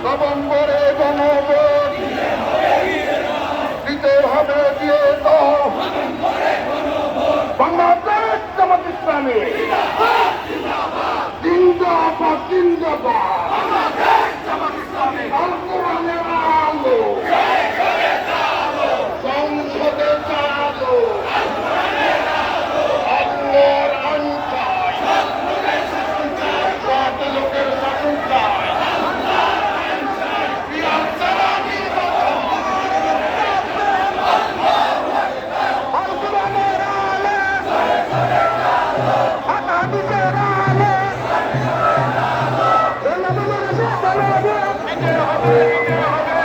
নভেম্বরে গণভোট দিতে হবে, দিয়ে দাও। বাংলাদেশ জামাত ইসলামী জিন্দাবাদ, জিন্দাবাদ। আল কোরআনের আলো সংসদে চালো, আল্লাহর আইন চাই, সব লোকের শাসন চাই। আল কোরআনের আলো, হাদিসের আলো, দিতে হবে।